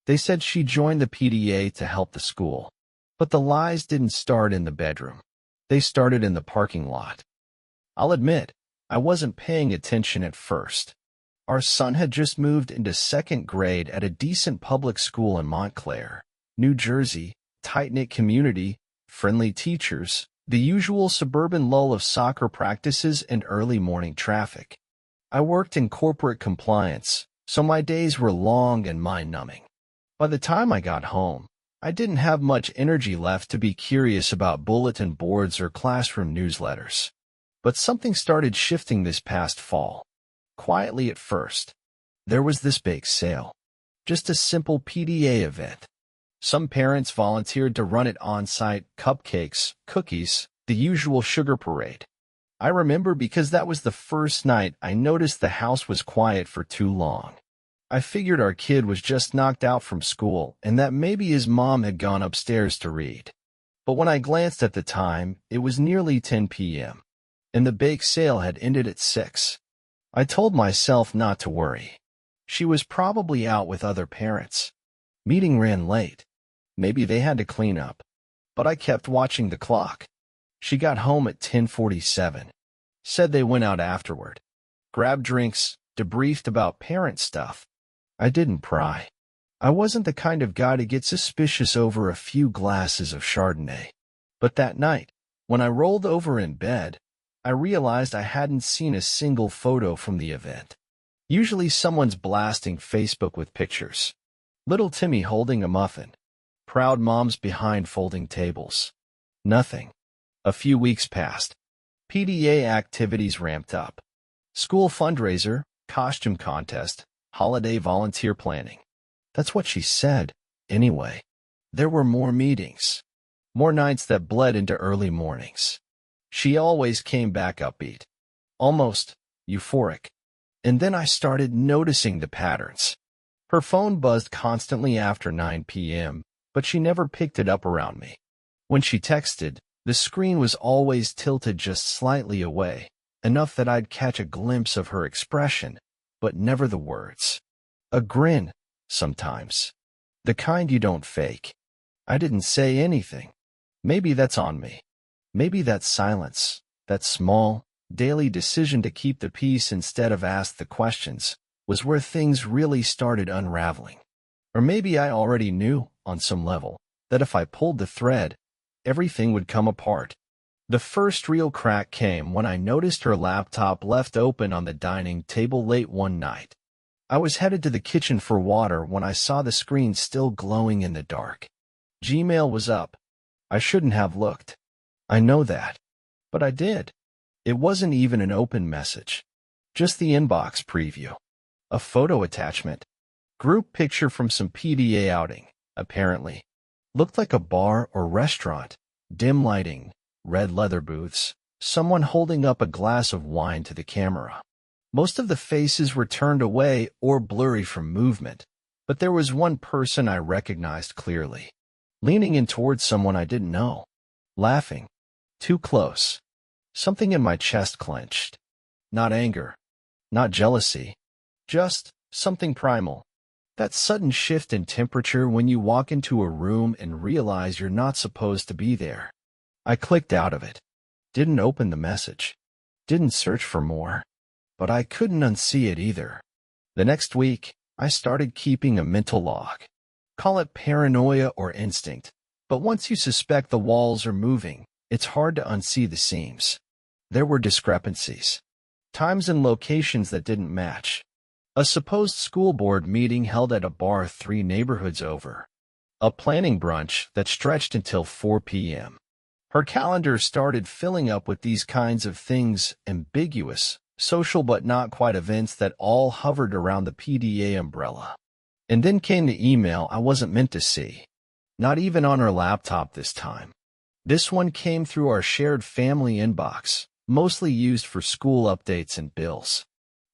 They said she joined the PTA to help the school. But the lies didn't start in the bedroom. They started in the parking lot. I'll admit, I wasn't paying attention at first. Our son had just moved into second grade at a decent public school in Montclair, New Jersey, tight-knit community, friendly teachers, the usual suburban lull of soccer practices and early morning traffic. I worked in corporate compliance, so my days were long and mind-numbing. By the time I got home, I didn't have much energy left to be curious about bulletin boards or classroom newsletters. But something started shifting this past fall. Quietly at first, there was this bake sale. Just a simple PTA event. Some parents volunteered to run it on-site, cupcakes, cookies, the usual sugar parade. I remember because that was the first night I noticed the house was quiet for too long. I figured our kid was just knocked out from school and that maybe his mom had gone upstairs to read. But when I glanced at the time, it was nearly 10 p.m., and the bake sale had ended at 6. I told myself not to worry. She was probably out with other parents. Meeting ran late. Maybe they had to clean up. But I kept watching the clock. She got home at 10:47. Said they went out afterward. Grabbed drinks, debriefed about parent stuff. I didn't pry. I wasn't the kind of guy to get suspicious over a few glasses of Chardonnay. But that night, when I rolled over in bed, I realized I hadn't seen a single photo from the event. Usually someone's blasting Facebook with pictures. Little Timmy holding a muffin. Proud moms behind folding tables. Nothing. A few weeks passed. PTA activities ramped up. School fundraiser, costume contest, holiday volunteer planning. That's what she said, anyway. There were more meetings. More nights that bled into early mornings. She always came back upbeat. Almost euphoric. And then I started noticing the patterns. Her phone buzzed constantly after 9 p.m., but she never picked it up around me. When she texted, the screen was always tilted just slightly away, enough that I'd catch a glimpse of her expression, but never the words. A grin, sometimes. The kind you don't fake. I didn't say anything. Maybe that's on me. Maybe that silence, that small, daily decision to keep the peace instead of ask the questions, was where things really started unraveling. Or maybe I already knew, on some level, that if I pulled the thread, everything would come apart. The first real crack came when I noticed her laptop left open on the dining table late one night. I was headed to the kitchen for water when I saw the screen still glowing in the dark. Gmail was up. I shouldn't have looked. I know that. But I did. It wasn't even an open message. Just the inbox preview. A photo attachment. Group picture from some PTA outing, apparently. Looked like a bar or restaurant. Dim lighting. Red leather booths, someone holding up a glass of wine to the camera. Most of the faces were turned away or blurry from movement, but there was one person I recognized clearly, leaning in towards someone I didn't know, laughing. Too close. Something in my chest clenched. Not anger, not jealousy, just something primal. That sudden shift in temperature when you walk into a room and realize you're not supposed to be there. I clicked out of it. Didn't open the message. Didn't search for more. But I couldn't unsee it either. The next week, I started keeping a mental log. Call it paranoia or instinct, but once you suspect the walls are moving, it's hard to unsee the seams. There were discrepancies. Times and locations that didn't match. A supposed school board meeting held at a bar 3 neighborhoods over. A planning brunch that stretched until 4 p.m. Her calendar started filling up with these kinds of things, ambiguous, social but not quite events that all hovered around the PTA umbrella. And then came the email I wasn't meant to see. Not even on her laptop this time. This one came through our shared family inbox, mostly used for school updates and bills.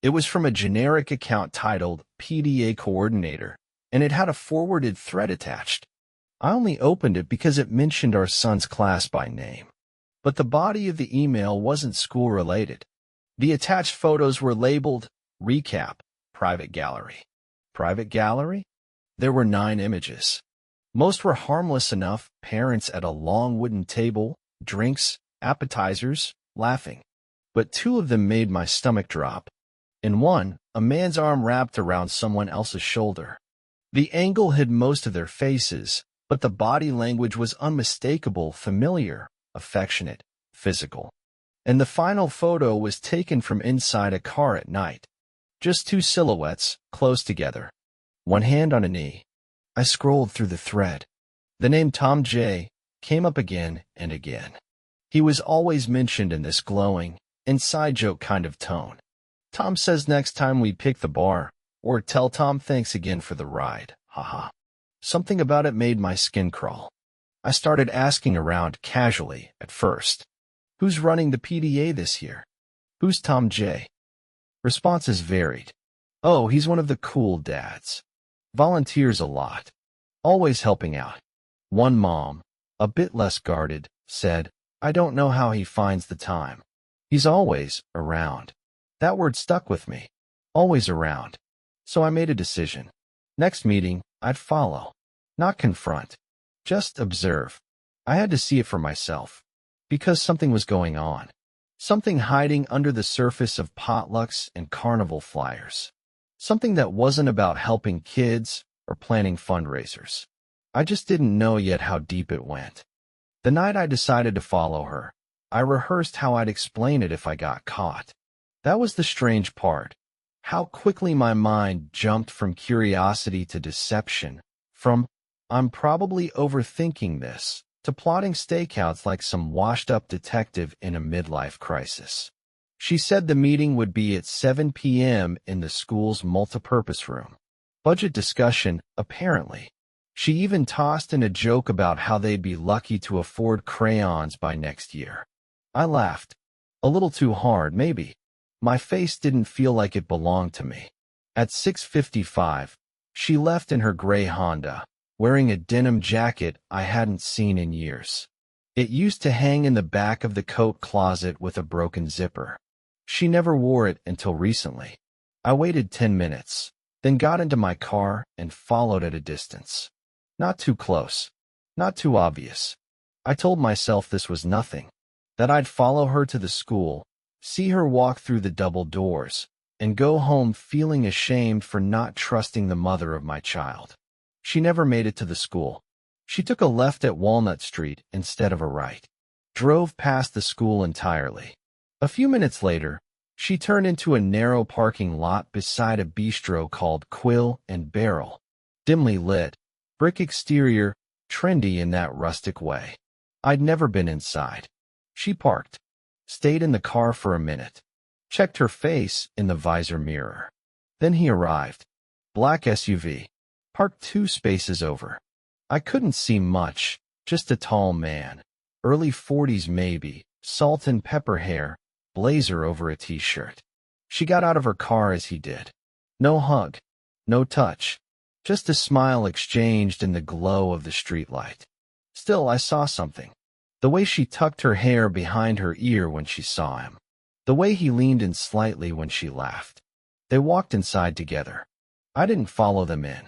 It was from a generic account titled PTA Coordinator, and it had a forwarded thread attached. I only opened it because it mentioned our son's class by name. But the body of the email wasn't school-related. The attached photos were labeled Recap, Private Gallery. Private Gallery? There were 9 images. Most were harmless enough, parents at a long wooden table, drinks, appetizers, laughing. But 2 of them made my stomach drop. In one, a man's arm wrapped around someone else's shoulder. The angle hid most of their faces, but the body language was unmistakable, familiar, affectionate, physical. And the final photo was taken from inside a car at night. Just 2 silhouettes, close together. One hand on a knee. I scrolled through the thread. The name Tom J. came up again and again. He was always mentioned in this glowing, inside joke kind of tone. Tom says next time we pick the bar, or tell Tom thanks again for the ride, haha. Something about it made my skin crawl. I started asking around casually at first. Who's running the PTA this year? Who's Tom J? Responses varied. Oh, he's one of the cool dads. Volunteers a lot. Always helping out. One mom, a bit less guarded, said, I don't know how he finds the time. He's always around. That word stuck with me. Always around. So I made a decision. Next meeting, I'd follow. Not confront. Just observe. I had to see it for myself. Because something was going on. Something hiding under the surface of potlucks and carnival flyers. Something that wasn't about helping kids or planning fundraisers. I just didn't know yet how deep it went. The night I decided to follow her, I rehearsed how I'd explain it if I got caught. That was the strange part. How quickly my mind jumped from curiosity to deception, from, I'm probably overthinking this, to plotting stakeouts like some washed-up detective in a midlife crisis. She said the meeting would be at 7 p.m. in the school's multipurpose room. Budget discussion, apparently. She even tossed in a joke about how they'd be lucky to afford crayons by next year. I laughed. A little too hard, maybe. My face didn't feel like it belonged to me. At 6:55, she left in her gray Honda, wearing a denim jacket I hadn't seen in years. It used to hang in the back of the coat closet with a broken zipper. She never wore it until recently. I waited 10 minutes, then got into my car and followed at a distance. Not too close. Not too obvious. I told myself this was nothing. That I'd follow her to the school, see her walk through the double doors, and go home feeling ashamed for not trusting the mother of my child. She never made it to the school. She took a left at Walnut Street instead of a right. Drove past the school entirely. A few minutes later, she turned into a narrow parking lot beside a bistro called Quill and Barrel. Dimly lit, brick exterior, trendy in that rustic way. I'd never been inside. She parked. Stayed in the car for a minute. Checked her face in the visor mirror. Then he arrived. Black SUV. Parked 2 spaces over. I couldn't see much, just a tall man. Early 40s maybe, salt and pepper hair, blazer over a t-shirt. She got out of her car as he did. No hug. No touch. Just a smile exchanged in the glow of the streetlight. Still, I saw something. The way she tucked her hair behind her ear when she saw him. The way he leaned in slightly when she laughed. They walked inside together. I didn't follow them in.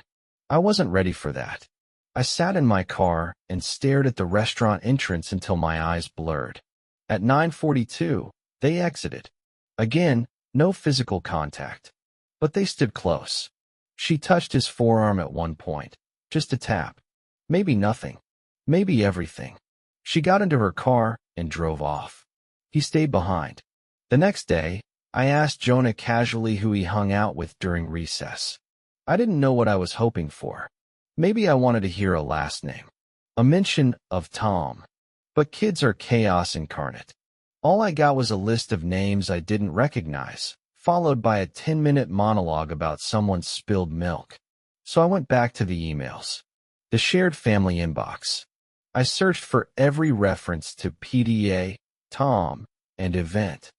I wasn't ready for that. I sat in my car and stared at the restaurant entrance until my eyes blurred. At 9:42, they exited. Again, no physical contact. But they stood close. She touched his forearm at one point. Just a tap. Maybe nothing. Maybe everything. She got into her car and drove off. He stayed behind. The next day, I asked Jonah casually who he hung out with during recess. I didn't know what I was hoping for. Maybe I wanted to hear a last name. A mention of Tom. But kids are chaos incarnate. All I got was a list of names I didn't recognize, followed by a 10-minute monologue about someone's spilled milk. So I went back to the emails. The shared family inbox. I searched for every reference to PTA, Tom, and event.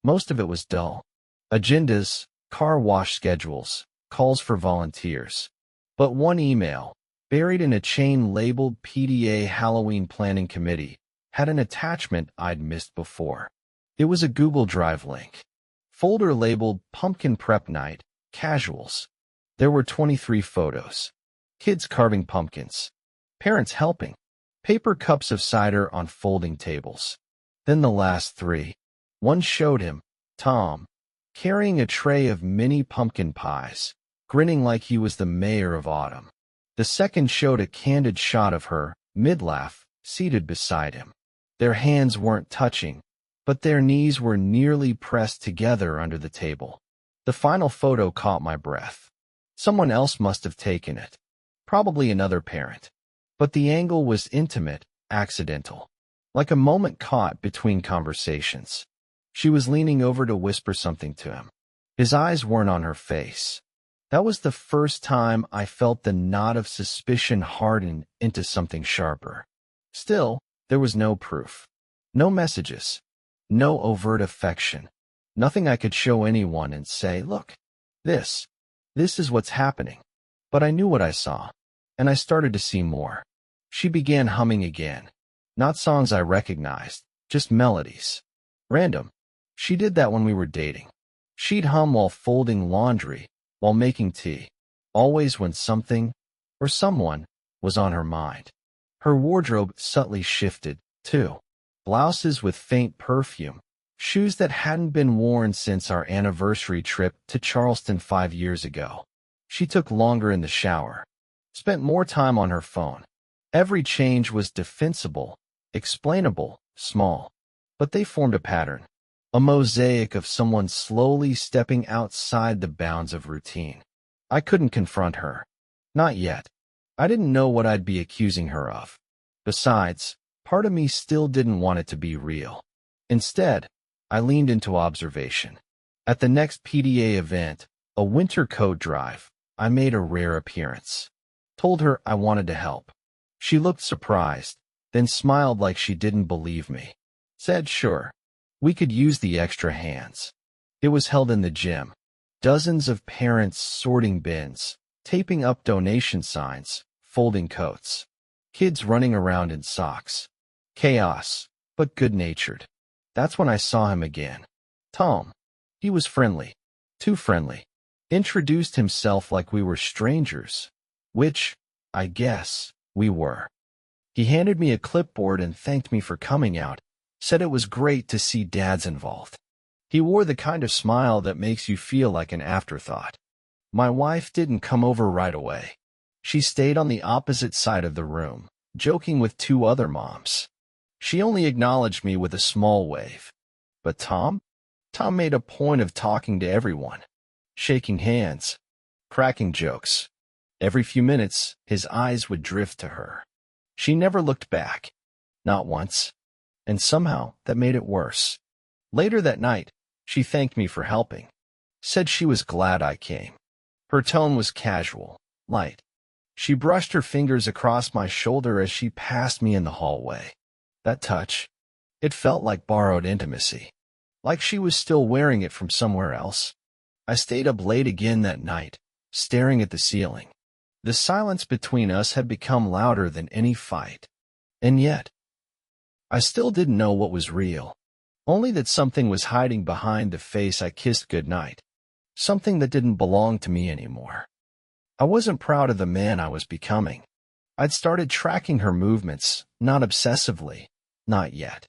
Most of it was dull. Agendas, car wash schedules, calls for volunteers. But one email, buried in a chain labeled PTA Halloween Planning Committee, had an attachment I'd missed before. It was a Google Drive link. Folder labeled Pumpkin Prep Night, Casuals. There were 23 photos. Kids carving pumpkins. Parents helping. Paper cups of cider on folding tables. Then the last three. One showed him, Tom, carrying a tray of mini pumpkin pies, grinning like he was the mayor of autumn. The second showed a candid shot of her, mid-laugh, seated beside him. Their hands weren't touching, but their knees were nearly pressed together under the table. The final photo caught my breath. Someone else must have taken it. Probably another parent. But the angle was intimate, accidental. Like a moment caught between conversations. She was leaning over to whisper something to him. His eyes weren't on her face. That was the first time I felt the knot of suspicion harden into something sharper. Still, there was no proof. No messages. No overt affection. Nothing I could show anyone and say, look, this is what's happening. But I knew what I saw, and I started to see more. She began humming again. Not songs I recognized, just melodies. Random. She did that when we were dating. She'd hum while folding laundry, while making tea. Always when something, or someone, was on her mind. Her wardrobe subtly shifted, too. Blouses with faint perfume. Shoes that hadn't been worn since our anniversary trip to Charleston 5 years ago. She took longer in the shower. Spent more time on her phone. Every change was defensible, explainable, small. But they formed a pattern. A mosaic of someone slowly stepping outside the bounds of routine. I couldn't confront her. Not yet. I didn't know what I'd be accusing her of. Besides, part of me still didn't want it to be real. Instead, I leaned into observation. At the next PTA event, a winter coat drive, I made a rare appearance. Told her I wanted to help. She looked surprised, then smiled like she didn't believe me. Said sure. We could use the extra hands. It was held in the gym. Dozens of parents sorting bins, taping up donation signs, folding coats. Kids running around in socks. Chaos, but good-natured. That's when I saw him again. Tom. He was friendly. Too friendly. Introduced himself like we were strangers. Which, I guess, we were. He handed me a clipboard and thanked me for coming out. Said it was great to see dads involved. He wore the kind of smile that makes you feel like an afterthought. My wife didn't come over right away. She stayed on the opposite side of the room, joking with 2 other moms. She only acknowledged me with a small wave. But Tom? Tom made a point of talking to everyone. Shaking hands. Cracking jokes. Every few minutes, his eyes would drift to her. She never looked back. Not once. And somehow, that made it worse. Later that night, she thanked me for helping. Said she was glad I came. Her tone was casual, light. She brushed her fingers across my shoulder as she passed me in the hallway. That touch, it felt like borrowed intimacy. Like she was still wearing it from somewhere else. I stayed up late again that night, staring at the ceiling. The silence between us had become louder than any fight. And yet, I still didn't know what was real. Only that something was hiding behind the face I kissed goodnight. Something that didn't belong to me anymore. I wasn't proud of the man I was becoming. I'd started tracking her movements, not obsessively, not yet.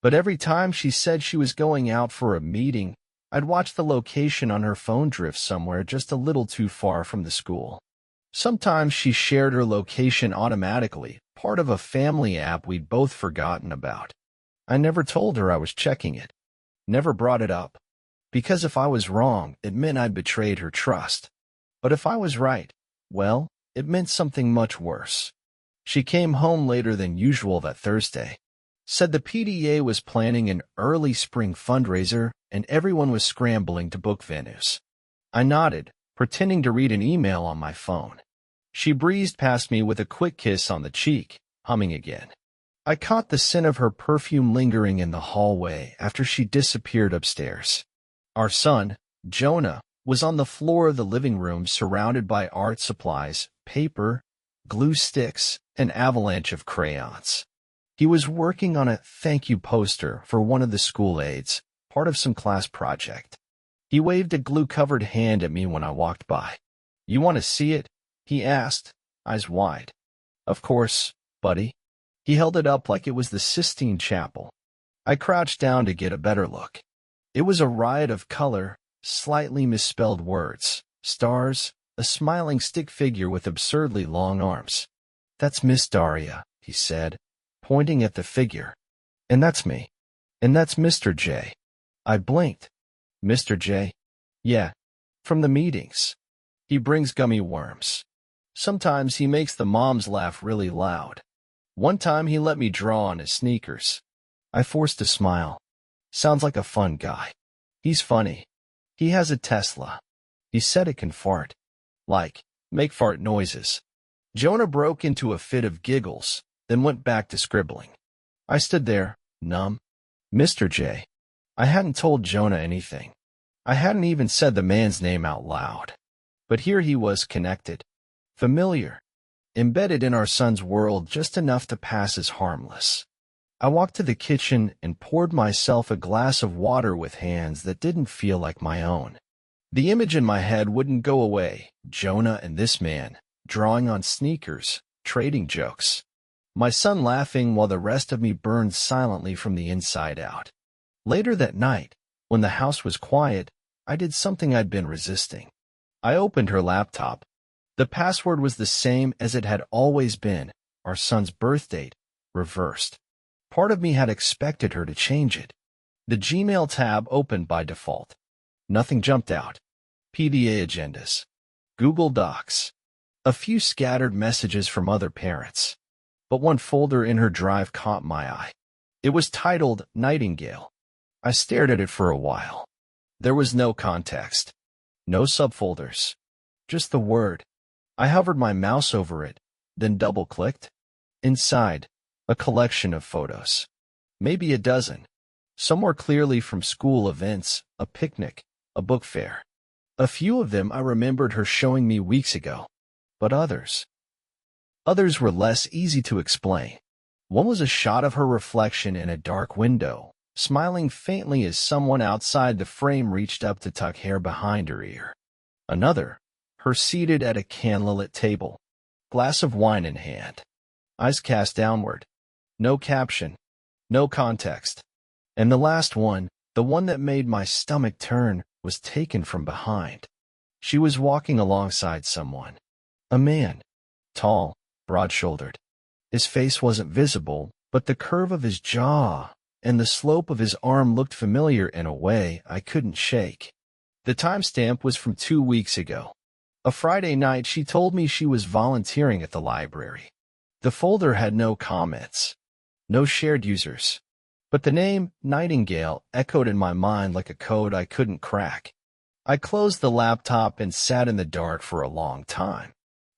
But every time she said she was going out for a meeting, I'd watch the location on her phone drift somewhere just a little too far from the school. Sometimes she shared her location automatically, part of a family app we'd both forgotten about. I never told her I was checking it. Never brought it up. Because if I was wrong, it meant I'd betrayed her trust. But if I was right, well, it meant something much worse. She came home later than usual that Thursday. Said the PTA was planning an early spring fundraiser and everyone was scrambling to book venues. I nodded, pretending to read an email on my phone. She breezed past me with a quick kiss on the cheek, humming again. I caught the scent of her perfume lingering in the hallway after she disappeared upstairs. Our son, Jonah, was on the floor of the living room surrounded by art supplies, paper, glue sticks, an avalanche of crayons. He was working on a thank you poster for one of the school aides, part of some class project. He waved a glue-covered hand at me when I walked by. "You want to see it?" he asked, eyes wide. Of course, buddy. He held it up like it was the Sistine Chapel. I crouched down to get a better look. It was a riot of color, slightly misspelled words, stars, a smiling stick figure with absurdly long arms. That's Miss Daria, he said, pointing at the figure. And that's me. And that's Mr. J. I blinked. Mr. J? Yeah, from the meetings. He brings gummy worms. Sometimes he makes the moms laugh really loud. One time he let me draw on his sneakers. I forced a smile. Sounds like a fun guy. He's funny. He has a Tesla. He said it can fart. Like, make fart noises. Jonah broke into a fit of giggles, then went back to scribbling. I stood there, numb. Mr. J. I hadn't told Jonah anything. I hadn't even said the man's name out loud. But here he was connected. Familiar. Embedded in our son's world just enough to pass as harmless. I walked to the kitchen and poured myself a glass of water with hands that didn't feel like my own. The image in my head wouldn't go away. Jonah and this man, drawing on sneakers, trading jokes. My son laughing while the rest of me burned silently from the inside out. Later that night, when the house was quiet, I did something I'd been resisting. I opened her laptop. The password was the same as it had always been, our son's birth date, reversed. Part of me had expected her to change it. The Gmail tab opened by default. Nothing jumped out. PTA agendas. Google Docs. A few scattered messages from other parents. But one folder in her drive caught my eye. It was titled Nightingale. I stared at it for a while. There was no context. No subfolders. Just the word. I hovered my mouse over it, then double-clicked. Inside, a collection of photos. Maybe a dozen. Some were clearly from school events, a picnic, a book fair. A few of them I remembered her showing me weeks ago. But others were less easy to explain. One was a shot of her reflection in a dark window, smiling faintly as someone outside the frame reached up to tuck hair behind her ear. Another, her seated at a candlelit table, glass of wine in hand, eyes cast downward. No caption, no context. And the last one, the one that made my stomach turn, was taken from behind. She was walking alongside someone. A man. Tall, broad-shouldered. His face wasn't visible, but the curve of his jaw and the slope of his arm looked familiar in a way I couldn't shake. The timestamp was from 2 weeks ago. A Friday night she told me she was volunteering at the library. The folder had no comments. No shared users. But the name, Nightingale, echoed in my mind like a code I couldn't crack. I closed the laptop and sat in the dark for a long time.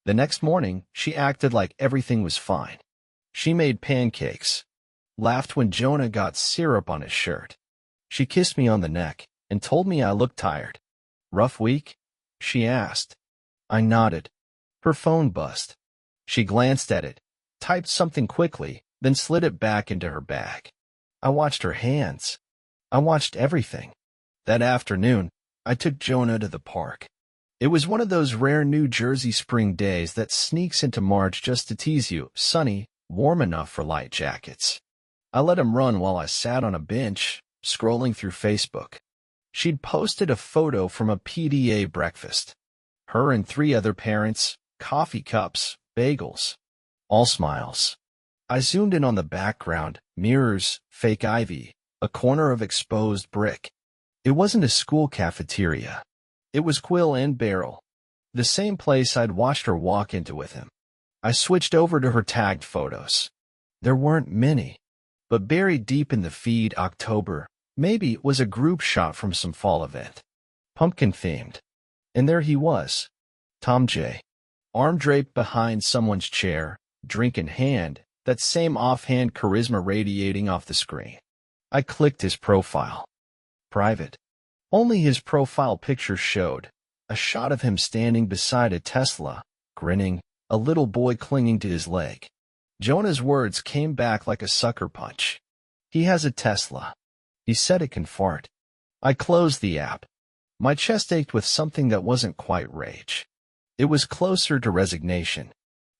The next morning, she acted like everything was fine. She made pancakes. Laughed when Jonah got syrup on his shirt. She kissed me on the neck and told me I looked tired. Rough week? She asked. I nodded. Her phone buzzed. She glanced at it, typed something quickly, then slid it back into her bag. I watched her hands. I watched everything. That afternoon, I took Jonah to the park. It was one of those rare New Jersey spring days that sneaks into March just to tease you, sunny, warm enough for light jackets. I let him run while I sat on a bench, scrolling through Facebook. She'd posted a photo from a PTA breakfast. Her and 3 other parents, coffee cups, bagels. All smiles. I zoomed in on the background, mirrors, fake ivy, a corner of exposed brick. It wasn't a school cafeteria. It was Quill and Beryl, the same place I'd watched her walk into with him. I switched over to her tagged photos. There weren't many, but buried deep in the feed, October, maybe it was a group shot from some fall event. Pumpkin-themed. And there he was, Tom J., arm draped behind someone's chair, drink in hand, that same offhand charisma radiating off the screen. I clicked his profile. Private. Only his profile picture showed, a shot of him standing beside a Tesla, grinning, a little boy clinging to his leg. Jonah's words came back like a sucker punch. He has a Tesla. He said it can fart. I closed the app. My chest ached with something that wasn't quite rage. It was closer to resignation.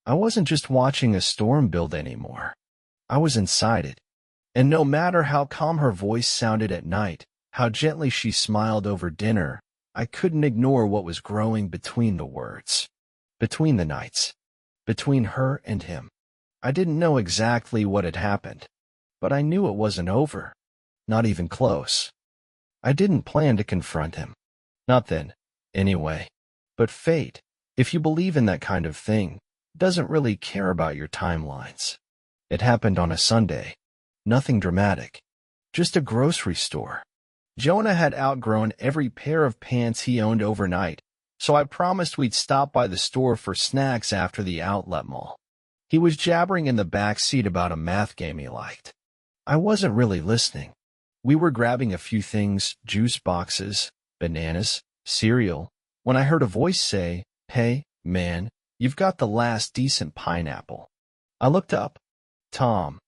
I wasn't just watching a storm build anymore. I was inside it. And no matter how calm her voice sounded at night, how gently she smiled over dinner, I couldn't ignore what was growing between the words. Between the nights. Between her and him. I didn't know exactly what had happened, but I knew it wasn't over. Not even close. I didn't plan to confront him. Not then, anyway. But fate, if you believe in that kind of thing, doesn't really care about your timelines. It happened on a Sunday. Nothing dramatic. Just a grocery store. Jonah had outgrown every pair of pants he owned overnight, so I promised we'd stop by the store for snacks after the outlet mall. He was jabbering in the back seat about a math game he liked. I wasn't really listening. We were grabbing a few things, juice boxes, bananas, cereal, when I heard a voice say, "Hey, man, you've got the last decent pineapple." I looked up. Tom.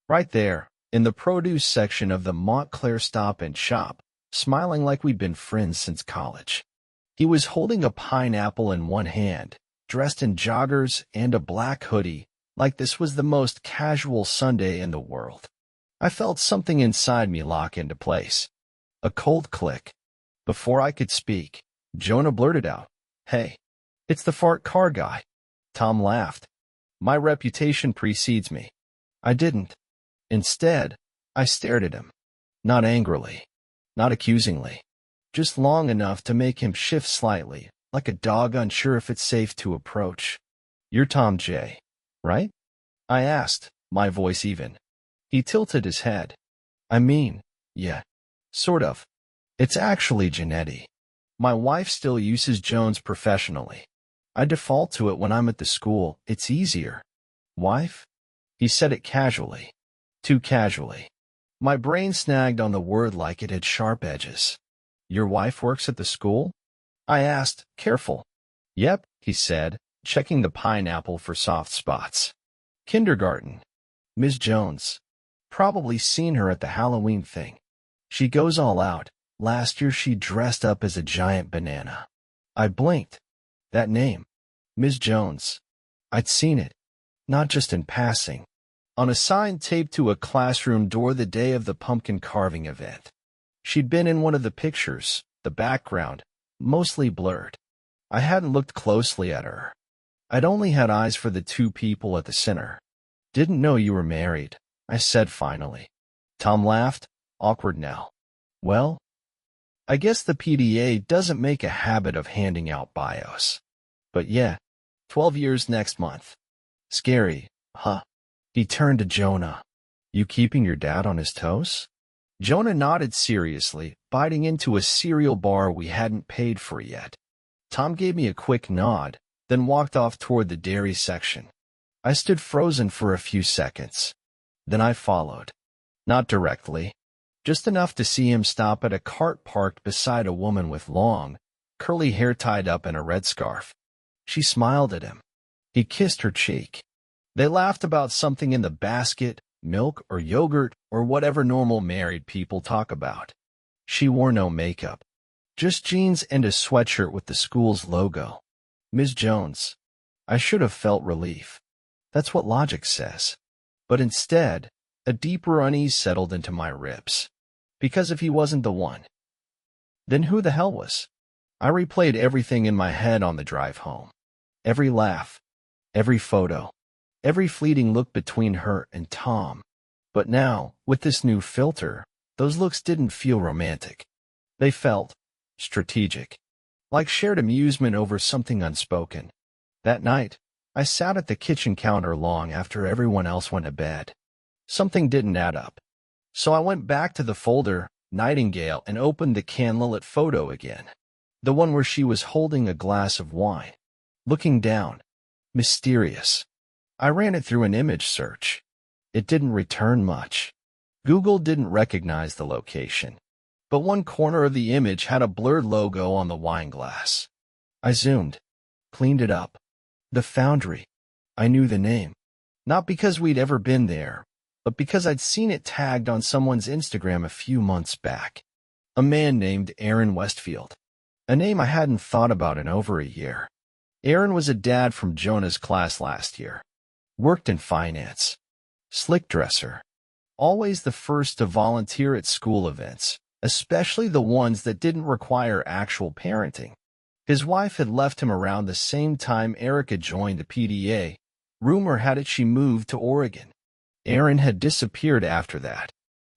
Right there, in the produce section of the Montclair Stop and Shop, smiling like we'd been friends since college. He was holding a pineapple in one hand, dressed in joggers and a black hoodie, like this was the most casual Sunday in the world. I felt something inside me lock into place. A cold click. Before I could speak, Jonah blurted out, "Hey, it's the fart car guy." Tom laughed. My reputation precedes me. I didn't. Instead, I stared at him. Not angrily. Not accusingly. Just long enough to make him shift slightly, like a dog unsure if it's safe to approach. "You're Tom J., right?" I asked, my voice even. He tilted his head. "I mean, yeah. Sort of. It's actually Janetti. My wife still uses Jones professionally. I default to it when I'm at the school. It's easier." "Wife?" He said it casually. Too casually. My brain snagged on the word like it had sharp edges. "Your wife works at the school?" I asked, careful. "Yep," he said, checking the pineapple for soft spots. "Kindergarten. Ms. Jones. Probably seen her at the Halloween thing. She goes all out. Last year she dressed up as a giant banana." I blinked. That name. Ms. Jones. I'd seen it. Not just in passing. On a sign taped to a classroom door the day of the pumpkin carving event. She'd been in one of the pictures, the background, mostly blurred. I hadn't looked closely at her. I'd only had eyes for the two people at the center. "Didn't know you were married," I said finally. Tom laughed, awkward now. "Well, I guess the PTA doesn't make a habit of handing out bios. But yeah, 12 years next month. Scary, huh?" He turned to Jonah. "You keeping your dad on his toes?" Jonah nodded seriously, biting into a cereal bar we hadn't paid for yet. Tom gave me a quick nod, then walked off toward the dairy section. I stood frozen for a few seconds. Then I followed. Not directly. Just enough to see him stop at a cart parked beside a woman with long, curly hair tied up in a red scarf. She smiled at him. He kissed her cheek. They laughed about something in the basket, milk or yogurt or whatever normal married people talk about. She wore no makeup. Just jeans and a sweatshirt with the school's logo. Ms. Jones. I should have felt relief. That's what logic says. But instead, a deeper unease settled into my ribs. Because if he wasn't the one, then who the hell was? I replayed everything in my head on the drive home. Every laugh. Every photo. Every fleeting look between her and Tom. But now, with this new filter, those looks didn't feel romantic. They felt strategic. Like shared amusement over something unspoken. That night, I sat at the kitchen counter long after everyone else went to bed. Something didn't add up. So I went back to the folder, Nightingale, and opened the candlelit photo again. The one where she was holding a glass of wine. Looking down. Mysterious. I ran it through an image search. It didn't return much. Google didn't recognize the location. But one corner of the image had a blurred logo on the wine glass. I zoomed. Cleaned it up. The Foundry. I knew the name. Not because we'd ever been there, but because I'd seen it tagged on someone's Instagram a few months back. A man named Aaron Westfield. A name I hadn't thought about in over a year. Aaron was a dad from Jonah's class last year. Worked in finance. Slick dresser. Always the first to volunteer at school events, especially the ones that didn't require actual parenting. His wife had left him around the same time Erica joined the PTA. Rumor had it she moved to Oregon. Aaron had disappeared after that.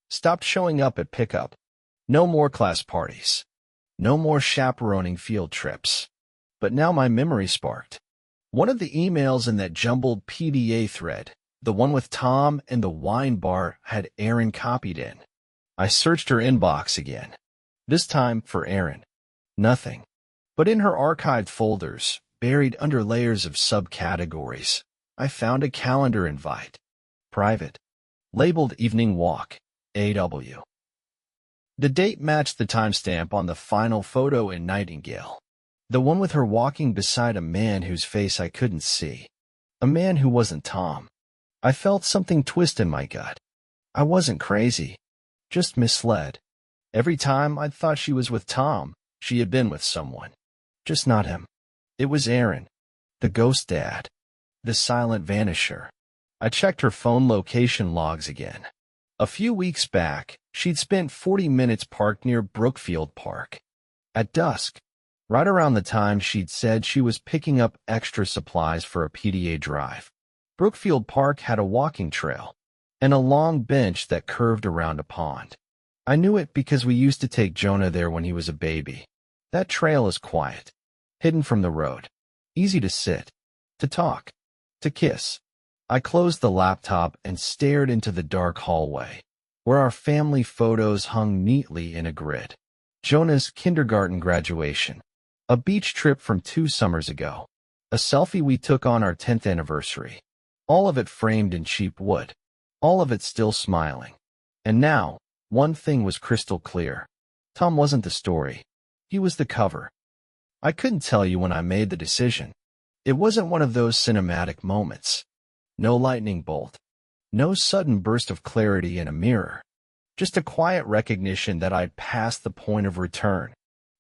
Stopped showing up at pickup. No more class parties. No more chaperoning field trips. But now my memory sparked. One of the emails in that jumbled PTA thread, the one with Tom and the wine bar, had Aaron copied in. I searched her inbox again. This time for Aaron. Nothing. But in her archived folders, buried under layers of subcategories, I found a calendar invite. Private. Labeled Evening Walk, AW. The date matched the timestamp on the final photo in Nightingale. The one with her walking beside a man whose face I couldn't see. A man who wasn't Tom. I felt something twist in my gut. I wasn't crazy. Just misled. Every time I'd thought she was with Tom, she had been with someone. Just not him. It was Aaron. The ghost dad. The silent vanisher. I checked her phone location logs again. A few weeks back, she'd spent 40 minutes parked near Brookfield Park. At dusk, right around the time she'd said she was picking up extra supplies for a PTA drive. Brookfield Park had a walking trail and a long bench that curved around a pond. I knew it because we used to take Jonah there when he was a baby. That trail is quiet, hidden from the road, easy to sit, to talk, to kiss. I closed the laptop and stared into the dark hallway, where our family photos hung neatly in a grid. Jonah's kindergarten graduation, a beach trip from 2 summers ago, a selfie we took on our 10th anniversary, all of it framed in cheap wood, all of it still smiling. And now, one thing was crystal clear. Tom wasn't the story. He was the cover. I couldn't tell you when I made the decision. It wasn't one of those cinematic moments. No lightning bolt. No sudden burst of clarity in a mirror. Just a quiet recognition that I'd passed the point of return.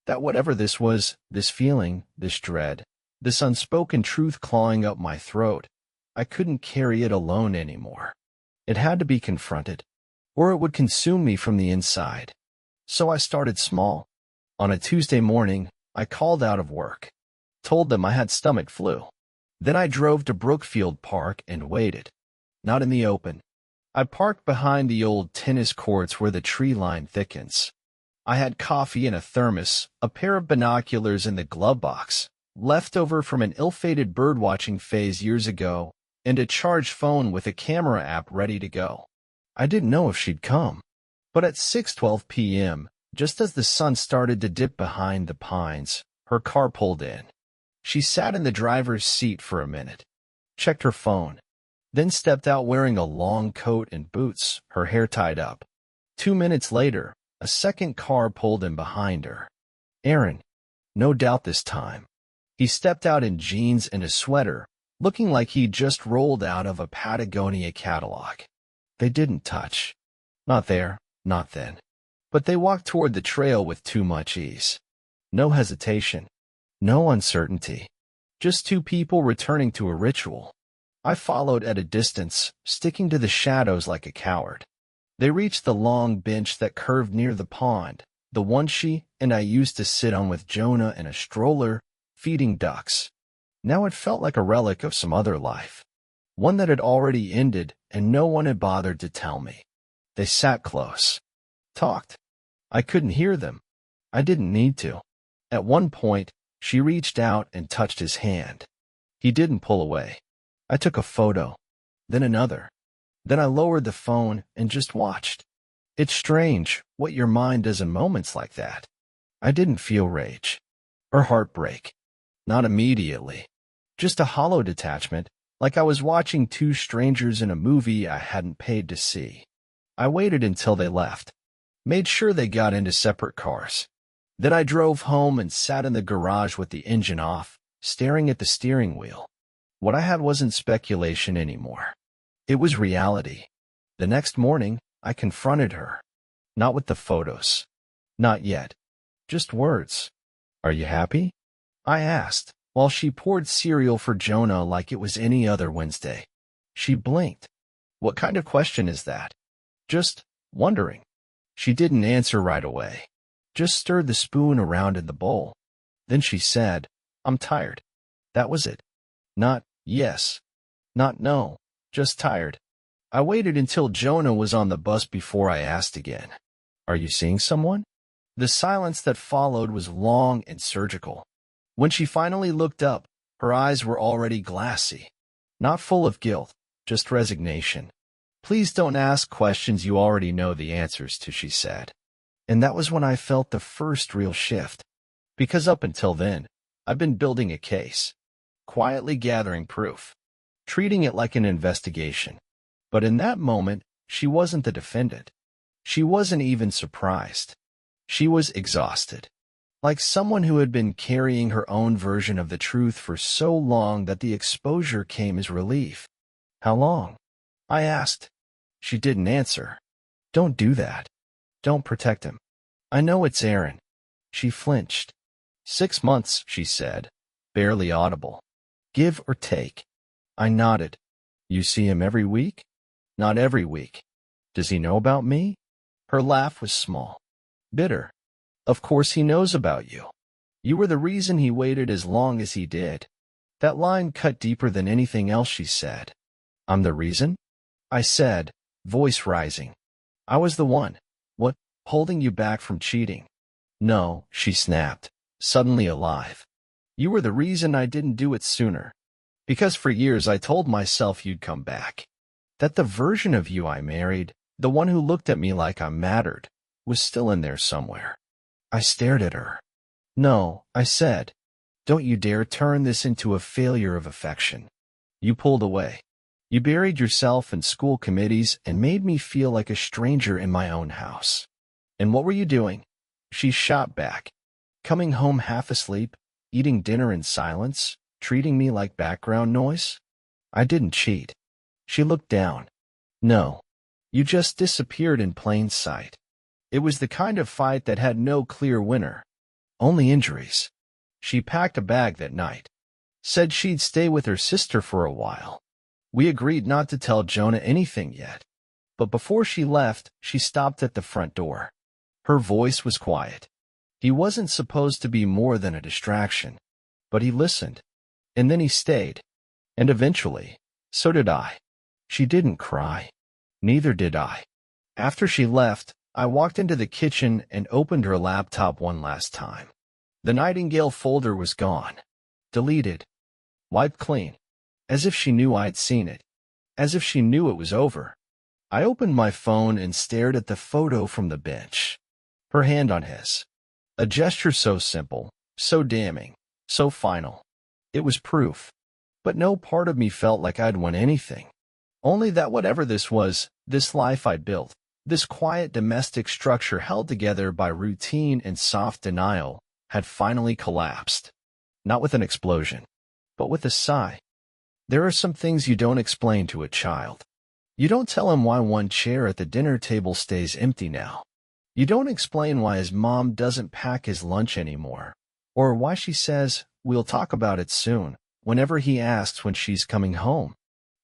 That whatever this was, this feeling, this dread, this unspoken truth clawing up my throat, I couldn't carry it alone anymore. It had to be confronted, or it would consume me from the inside. So I started small. On a Tuesday morning, I called out of work, told them I had stomach flu. Then I drove to Brookfield Park and waited. Not in the open. I parked behind the old tennis courts where the tree line thickens. I had coffee in a thermos, a pair of binoculars in the glove box, leftover from an ill-fated birdwatching phase years ago, and a charged phone with a camera app ready to go. I didn't know if she'd come. But at 6:12 p.m., just as the sun started to dip behind the pines, her car pulled in. She sat in the driver's seat for a minute, checked her phone, then stepped out wearing a long coat and boots, her hair tied up. 2 minutes later, a second car pulled in behind her. Aaron, no doubt this time. He stepped out in jeans and a sweater, looking like he'd just rolled out of a Patagonia catalog. They didn't touch. Not there, not then. But they walked toward the trail with too much ease. No hesitation. No uncertainty. Just 2 people returning to a ritual. I followed at a distance, sticking to the shadows like a coward. They reached the long bench that curved near the pond, the one she and I used to sit on with Jonah in a stroller, feeding ducks. Now it felt like a relic of some other life. One that had already ended and no one had bothered to tell me. They sat close. Talked. I couldn't hear them. I didn't need to. At one point, she reached out and touched his hand. He didn't pull away. I took a photo, then another. Then I lowered the phone and just watched. It's strange what your mind does in moments like that. I didn't feel rage or heartbreak. Not immediately. Just a hollow detachment, like I was watching 2 strangers in a movie I hadn't paid to see. I waited until they left. Made sure they got into separate cars. Then I drove home and sat in the garage with the engine off, staring at the steering wheel. What I had wasn't speculation anymore. It was reality. The next morning, I confronted her. Not with the photos. Not yet. Just words. Are you happy? I asked, while she poured cereal for Jonah like it was any other Wednesday. She blinked. "What kind of question is that?" "Just wondering." She didn't answer right away. Just stirred the spoon around in the bowl. Then she said, "I'm tired." That was it. Not yes. Not no. Just tired. I waited until Jonah was on the bus before I asked again. "Are you seeing someone?" The silence that followed was long and surgical. When she finally looked up, her eyes were already glassy. Not full of guilt, just resignation. "Please don't ask questions you already know the answers to," she said. And that was when I felt the first real shift. Because up until then, I've been building a case, quietly gathering proof, treating it like an investigation. But in that moment, she wasn't the defendant. She wasn't even surprised. She was exhausted. Like someone who had been carrying her own version of the truth for so long that the exposure came as relief. "How long?" I asked. She didn't answer. "Don't do that. Don't protect him." "I know it's Aaron." She flinched. 6 months, she said, barely audible. "Give or take." I nodded. "You see him every week?" "Not every week." "Does he know about me?" Her laugh was small, bitter. "Of course he knows about you. You were the reason he waited as long as he did." That line cut deeper than anything else she said. "I'm the reason?" I said, voice rising. "I was the one. What, holding you back from cheating?" "No," she snapped, suddenly alive. "You were the reason I didn't do it sooner. Because for years I told myself you'd come back. That the version of you I married, the one who looked at me like I mattered, was still in there somewhere." I stared at her. "No," I said. "Don't you dare turn this into a failure of affection. You pulled away. You buried yourself in school committees and made me feel like a stranger in my own house." "And what were you doing?" She shot back. "Coming home half asleep, eating dinner in silence, treating me like background noise?" "I didn't cheat." She looked down. "No. You just disappeared in plain sight. It was the kind of fight that had no clear winner. Only injuries." She packed a bag that night. Said she'd stay with her sister for a while. We agreed not to tell Jonah anything yet. But before she left, she stopped at the front door. Her voice was quiet. He wasn't supposed to be more than a distraction. But he listened. And then he stayed. And eventually, so did I. She didn't cry. Neither did I. After she left, I walked into the kitchen and opened her laptop one last time. The Nightingale folder was gone. Deleted. Wiped clean. As if she knew I'd seen it. As if she knew it was over. I opened my phone and stared at the photo from the bench. Her hand on his. A gesture so simple, so damning, so final. It was proof. But no part of me felt like I'd won anything. Only that whatever this was, this life I'd built, this quiet domestic structure held together by routine and soft denial, had finally collapsed. Not with an explosion, but with a sigh. There are some things you don't explain to a child. You don't tell him why one chair at the dinner table stays empty now. You don't explain why his mom doesn't pack his lunch anymore, or why she says, "We'll talk about it soon," whenever he asks when she's coming home.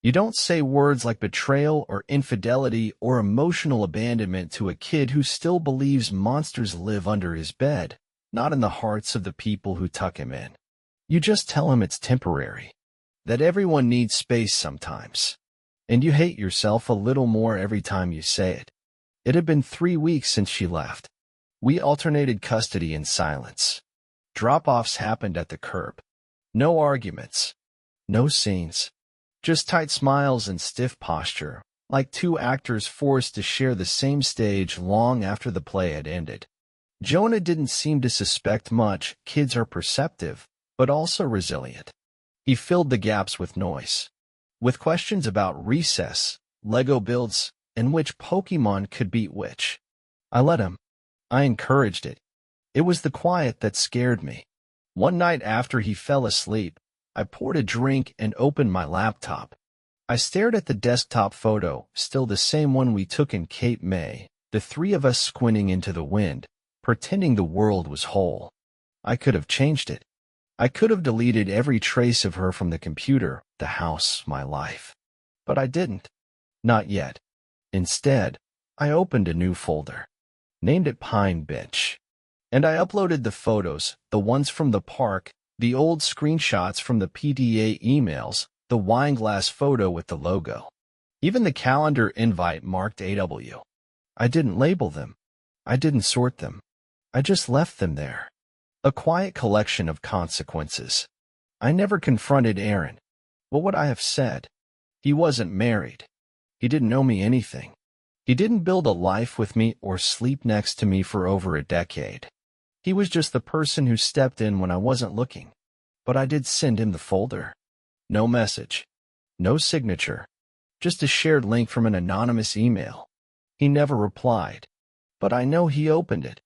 You don't say words like betrayal or infidelity or emotional abandonment to a kid who still believes monsters live under his bed, not in the hearts of the people who tuck him in. You just tell him it's temporary, that everyone needs space sometimes. And you hate yourself a little more every time you say it. It had been 3 weeks since she left. We alternated custody in silence. Drop-offs happened at the curb. No arguments. No scenes. Just tight smiles and stiff posture, like two actors forced to share the same stage long after the play had ended. Jonah didn't seem to suspect much. Kids are perceptive, but also resilient. He filled the gaps with noise. With questions about recess, Lego builds, and which Pokemon could beat which. I let him. I encouraged it. It was the quiet that scared me. One night after he fell asleep, I poured a drink and opened my laptop. I stared at the desktop photo, still the same one we took in Cape May, the three of us squinting into the wind, pretending the world was whole. I could have changed it. I could have deleted every trace of her from the computer, the house, my life. But I didn't. Not yet. Instead, I opened a new folder, named it Pine Bench. And I uploaded the photos, the ones from the park, the old screenshots from the PTA emails, the wine glass photo with the logo. Even the calendar invite marked AW. I didn't label them. I didn't sort them. I just left them there. A quiet collection of consequences. I never confronted Aaron. What would I have said? He wasn't married. He didn't know me anything. He didn't build a life with me or sleep next to me for over a decade. He was just the person who stepped in when I wasn't looking. But I did send him the folder. No message. No signature. Just a shared link from an anonymous email. He never replied. But I know he opened it.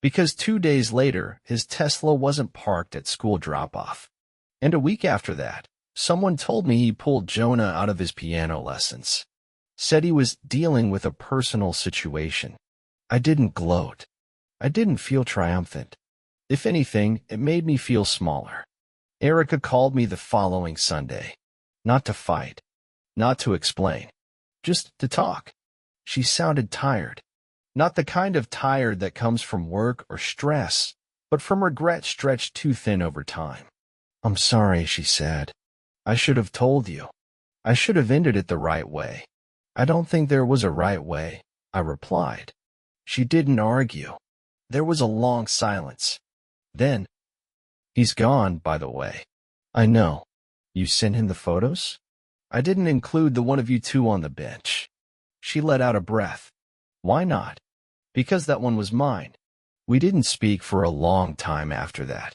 Because 2 days later, his Tesla wasn't parked at school drop-off. And a week after that, someone told me he pulled Jonah out of his piano lessons. Said he was dealing with a personal situation. I didn't gloat. I didn't feel triumphant. If anything, it made me feel smaller. Erica called me the following Sunday. Not to fight. Not to explain. Just to talk. She sounded tired. Not the kind of tired that comes from work or stress, but from regret stretched too thin over time. I'm sorry, she said. I should have told you. I should have ended it the right way. I don't think there was a right way, I replied. She didn't argue. There was a long silence. Then, he's gone, by the way. I know. You sent him the photos? I didn't include the one of you two on the bench. She let out a breath. Why not? Because that one was mine. We didn't speak for a long time after that.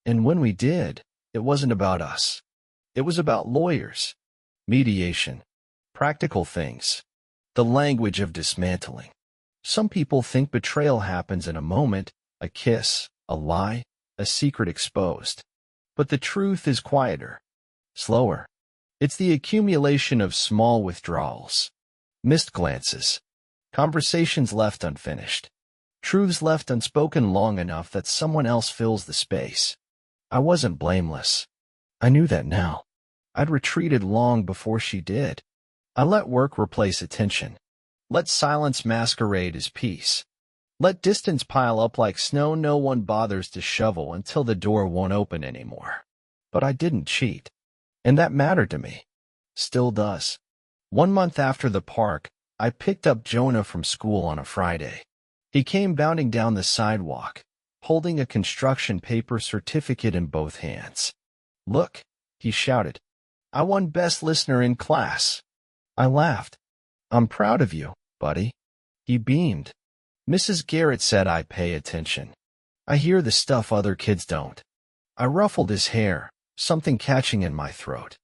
And when we did, it wasn't about us. It was about lawyers, mediation, practical things, the language of dismantling. Some people think betrayal happens in a moment, a kiss, a lie, a secret exposed. But the truth is quieter, slower. It's the accumulation of small withdrawals, missed glances, conversations left unfinished, truths left unspoken long enough that someone else fills the space. I wasn't blameless. I knew that now. I'd retreated long before she did. I let work replace attention. Let silence masquerade as peace. Let distance pile up like snow no one bothers to shovel until the door won't open anymore. But I didn't cheat. And that mattered to me. Still does. 1 month after the park, I picked up Jonah from school on a Friday. He came bounding down the sidewalk, holding a construction paper certificate in both hands. Look, he shouted. I won best listener in class. I laughed. I'm proud of you, buddy. He beamed. Mrs. Garrett said I pay attention. I hear the stuff other kids don't. I ruffled his hair, something catching in my throat.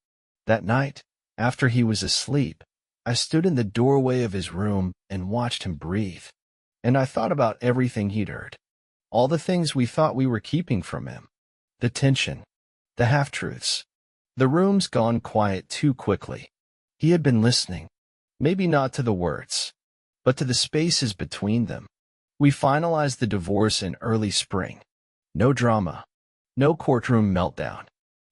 That night, after he was asleep, I stood in the doorway of his room and watched him breathe. And I thought about everything he'd heard. All the things we thought we were keeping from him. The tension. The half-truths. The room's gone quiet too quickly. He had been listening. Maybe not to the words, but to the spaces between them. We finalized the divorce in early spring. No drama. No courtroom meltdown.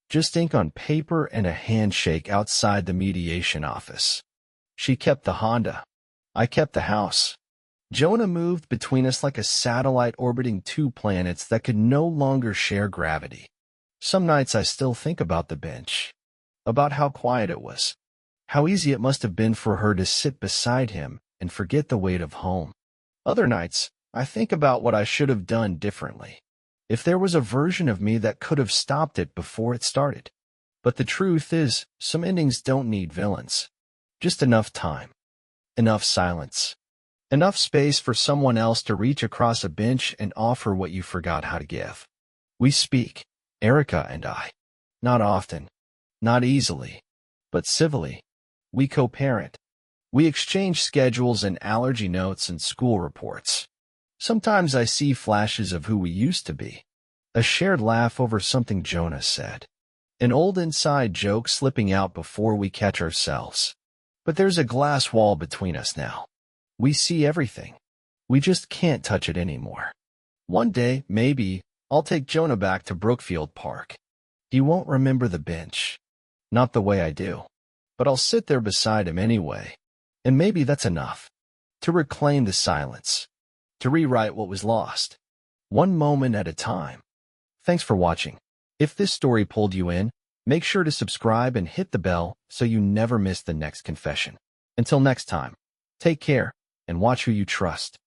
Just ink on paper and a handshake outside the mediation office. She kept the Honda. I kept the house. Jonah moved between us like a satellite orbiting 2 planets that could no longer share gravity. Some nights I still think about the bench, about how quiet it was, how easy it must have been for her to sit beside him and forget the weight of home. Other nights, I think about what I should have done differently. If there was a version of me that could have stopped it before it started. But the truth is, some endings don't need villains. Just enough time. Enough silence. Enough space for someone else to reach across a bench and offer what you forgot how to give. We speak, Erica and I. Not often. Not easily. But civilly. We co-parent. We exchange schedules and allergy notes and school reports. Sometimes I see flashes of who we used to be. A shared laugh over something Jonah said. An old inside joke slipping out before we catch ourselves. But there's a glass wall between us now. We see everything. We just can't touch it anymore. One day, maybe, I'll take Jonah back to Brookfield Park. He won't remember the bench. Not the way I do. But I'll sit there beside him anyway. And maybe that's enough. To reclaim the silence. To rewrite what was lost. One moment at a time. Thanks for watching. If this story pulled you in, make sure to subscribe and hit the bell so you never miss the next confession. Until next time, take care and watch who you trust.